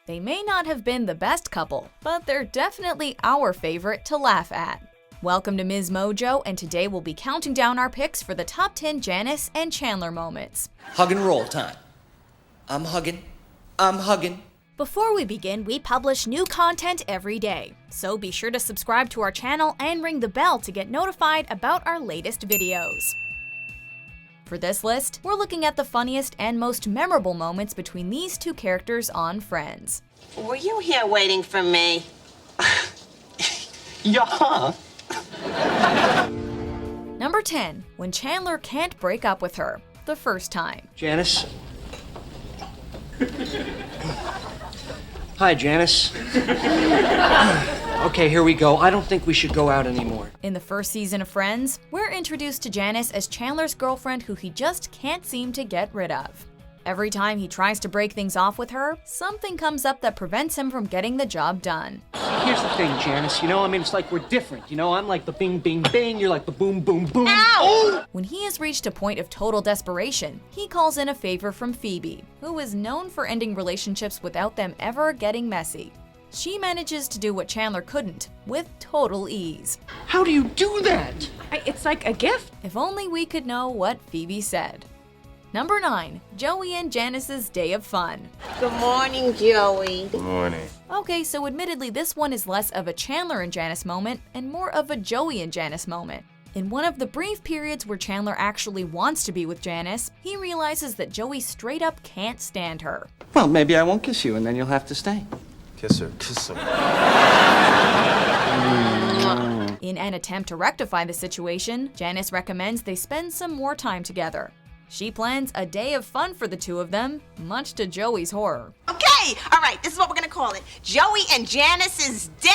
They may not have been the best couple, but they're definitely our favorite to laugh at. Welcome to MsMojo, and today we'll be counting down our picks for the top 10 Janice and Chandler moments. Hug and roll time. I'm hugging. Before we begin, we publish new content every day, so be sure to subscribe to our channel and ring the bell to get notified about our latest videos. For this list, we're looking at the funniest and most memorable moments between these two characters on Friends. Were you here waiting for me? Yeah. Number 10, when Chandler can't break up with her the first time. Janice? Hi, Janice. Okay, here we go. I don't think we should go out anymore. In the first season of Friends, we're introduced to Janice as Chandler's girlfriend who he just can't seem to get rid of. Every time he tries to break things off with her, something comes up that prevents him from getting the job done. Here's the thing, Janice, it's like we're different, I'm like the bing, bing, bing, you're like the boom, boom, boom. Ow! When he has reached a point of total desperation, he calls in a favor from Phoebe, who is known for ending relationships without them ever getting messy. She manages to do what Chandler couldn't, with total ease. How do you do that? It's like a gift. If only we could know what Phoebe said. Number 9, Joey and Janice's Day of Fun. Good morning, Joey. Good morning. Okay, so admittedly this one is less of a Chandler and Janice moment and more of a Joey and Janice moment. In one of the brief periods where Chandler actually wants to be with Janice, he realizes that Joey straight up can't stand her. Well, maybe I won't kiss you and then you'll have to stay. Kiss her, kiss her. In an attempt to rectify the situation, Janice recommends they spend some more time together. She plans a day of fun for the two of them, much to Joey's horror. Okay, all right, this is what we're gonna call it. Joey and Janice's Day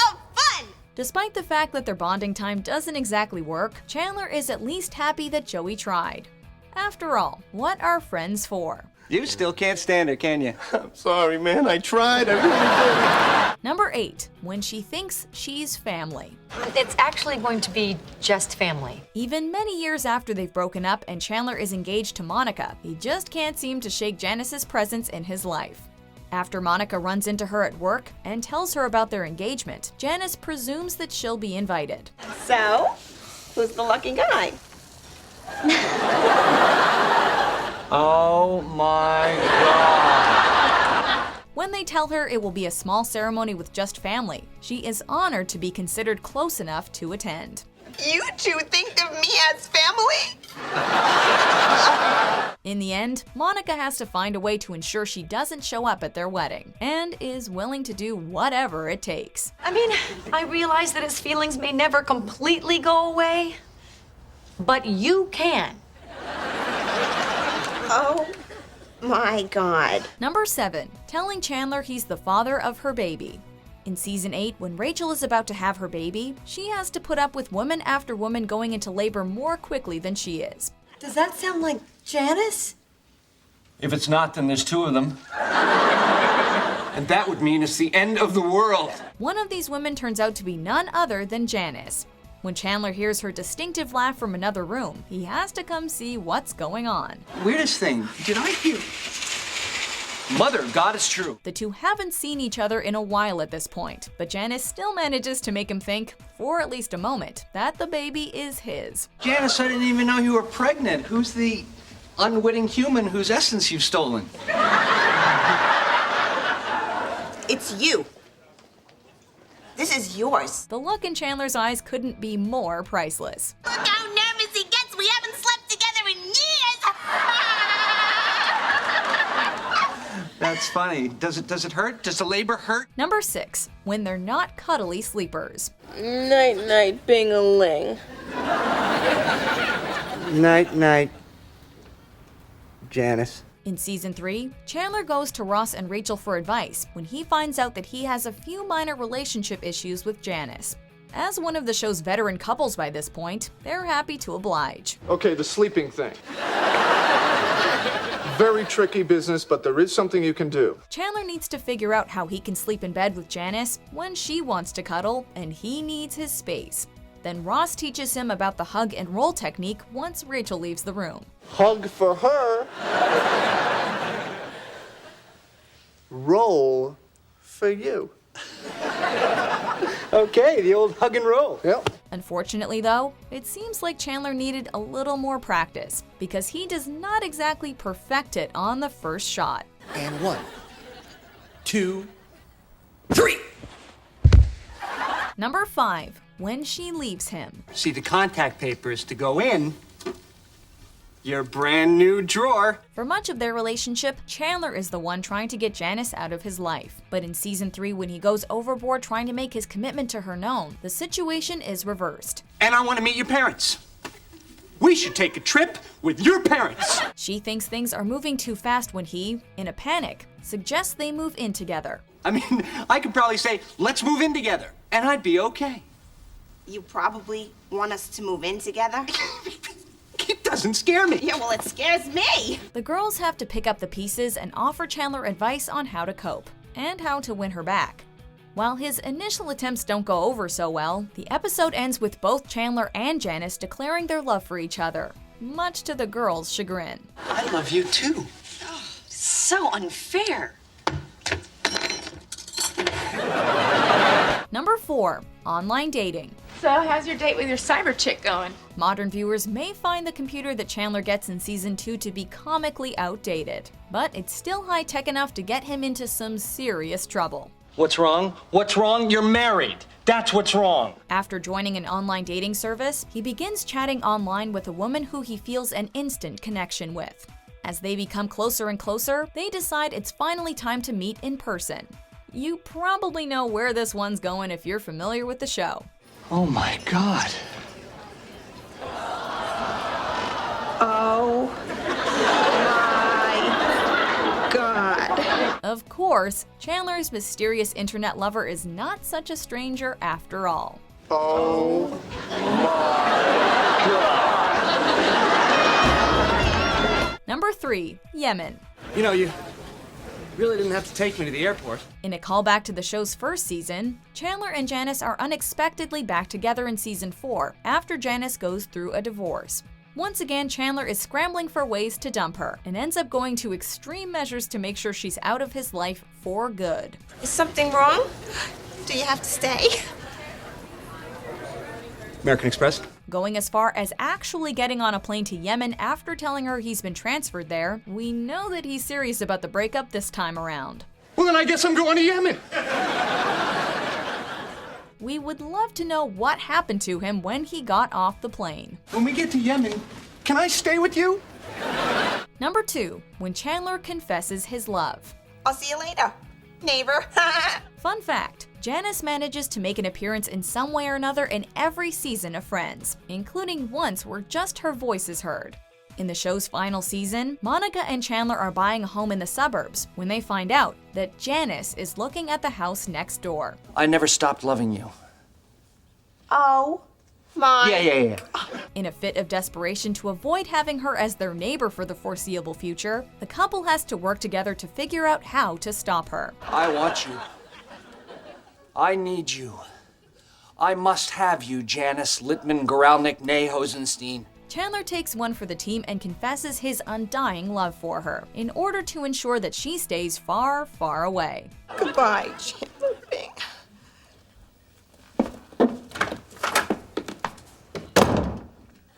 of Fun! Despite the fact that their bonding time doesn't exactly work, Chandler is at least happy that Joey tried. After all, what are friends for? You still can't stand her, can you? I'm sorry, man. I tried. I really did. Number 8, when she thinks she's family. It's actually going to be just family. Even many years after they've broken up and Chandler is engaged to Monica, he just can't seem to shake Janice's presence in his life. After Monica runs into her at work and tells her about their engagement, Janice presumes that she'll be invited. So, who's the lucky guy? Oh my God. When they tell her it will be a small ceremony with just family, she is honored to be considered close enough to attend. You two think of me as family? In the end, Monica has to find a way to ensure she doesn't show up at their wedding, and is willing to do whatever it takes. I realize that his feelings may never completely go away, but you can. Oh my God. Number 7, telling Chandler he's the father of her baby. In season 8, when Rachel is about to have her baby, she has to put up with woman after woman going into labor more quickly than she is. Does that sound like Janice? If it's not, then there's two of them. And that would mean it's the end of the world. One of these women turns out to be none other than Janice. When Chandler hears her distinctive laugh from another room, he has to come see what's going on. Weirdest thing, did I hear? Mother, God is true. The two haven't seen each other in a while at this point, but Janice still manages to make him think, for at least a moment, that the baby is his. Janice, I didn't even know you were pregnant. Who's the unwitting human whose essence you've stolen? It's you. This is yours. The look in Chandler's eyes couldn't be more priceless. Look how nervous he gets. We haven't slept together in years. That's funny. Does it hurt? Does the labor hurt? Number 6, when they're not cuddly sleepers. Night-night, bing-a-ling. Night, Janice. In season 3, Chandler goes to Ross and Rachel for advice when he finds out that he has a few minor relationship issues with Janice. As one of the show's veteran couples by this point, they're happy to oblige. Okay, the sleeping thing. Very tricky business, but there is something you can do. Chandler needs to figure out how he can sleep in bed with Janice when she wants to cuddle and he needs his space. Then Ross teaches him about the hug and roll technique once Rachel leaves the room. Hug for her. Roll For you. Okay, the old hug and roll. Yep. Unfortunately, though, it seems like Chandler needed a little more practice because he does not exactly perfect it on the first shot. And 1, 2, 3. Number 5. When she leaves him. See, the contact paper is to go in your brand new drawer. For much of their relationship, Chandler is the one trying to get Janice out of his life. But in season 3, when he goes overboard trying to make his commitment to her known, the situation is reversed. And I want to meet your parents. We should take a trip with your parents. She thinks things are moving too fast when he, in a panic, suggests they move in together. I mean, I could probably say, let's move in together, and I'd be okay. You probably want us to move in together? It doesn't scare me. Yeah, well, it scares me. The girls have to pick up the pieces and offer Chandler advice on how to cope and how to win her back. While his initial attempts don't go over so well, the episode ends with both Chandler and Janice declaring their love for each other, much to the girls' chagrin. I love you too. So unfair. Number 4. Online dating. So, how's your date with your cyber chick going? Modern viewers may find the computer that Chandler gets in season 2 to be comically outdated, but it's still high-tech enough to get him into some serious trouble. What's wrong? What's wrong? You're married. That's what's wrong. After joining an online dating service, he begins chatting online with a woman who he feels an instant connection with. As they become closer and closer, they decide it's finally time to meet in person. You probably know where this one's going if you're familiar with the show. Oh my God. Oh my God. Of course, Chandler's mysterious internet lover is not such a stranger after all. Oh my God. Number 3. Yemen. You know, you really didn't have to take me to the airport. In a callback to the show's first season, Chandler and Janice are unexpectedly back together in season 4 after Janice goes through a divorce. Once again, Chandler is scrambling for ways to dump her and ends up going to extreme measures to make sure she's out of his life for good. Is something wrong? Do you have to stay? American Express? Going as far as actually getting on a plane to Yemen after telling her he's been transferred there, we know that he's serious about the breakup this time around. Well, then I guess I'm going to Yemen. We would love to know what happened to him when he got off the plane. When we get to Yemen, can I stay with you? Number 2. When Chandler confesses his love. I'll see you later, neighbor. Fun fact, Janice manages to make an appearance in some way or another in every season of Friends, including once where just her voice is heard. In the show's final season, Monica and Chandler are buying a home in the suburbs when they find out that Janice is looking at the house next door. I never stopped loving you. Oh my. Yeah. In a fit of desperation to avoid having her as their neighbor for the foreseeable future, the couple has to work together to figure out how to stop her. I want you. I need you. I must have you, Janice Littman Goralnik Hosenstein. Chandler takes one for the team and confesses his undying love for her in order to ensure that she stays far, far away. Goodbye, Chandler.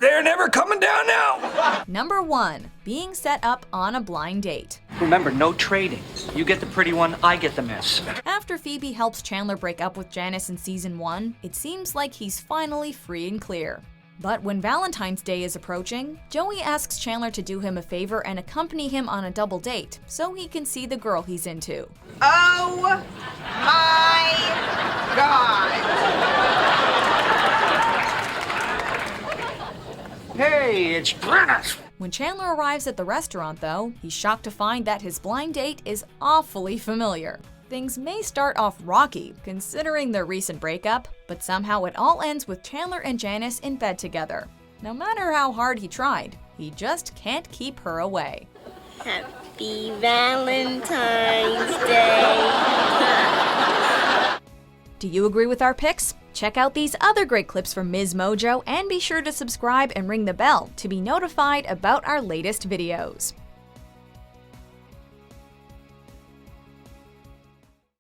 They're never coming down now! Number 1. Being set up on a blind date. Remember, no trading. You get the pretty one, I get the mess. After Phoebe helps Chandler break up with Janice in season 1, it seems like he's finally free and clear. But when Valentine's Day is approaching, Joey asks Chandler to do him a favor and accompany him on a double date so he can see the girl he's into. Oh my God. Hey, it's Janice. When Chandler arrives at the restaurant, though, he's shocked to find that his blind date is awfully familiar. Things may start off rocky, considering their recent breakup, but somehow it all ends with Chandler and Janice in bed together. No matter how hard he tried, he just can't keep her away. Happy Valentine's Day. Do you agree with our picks? Check out these other great clips from MsMojo and be sure to subscribe and ring the bell to be notified about our latest videos.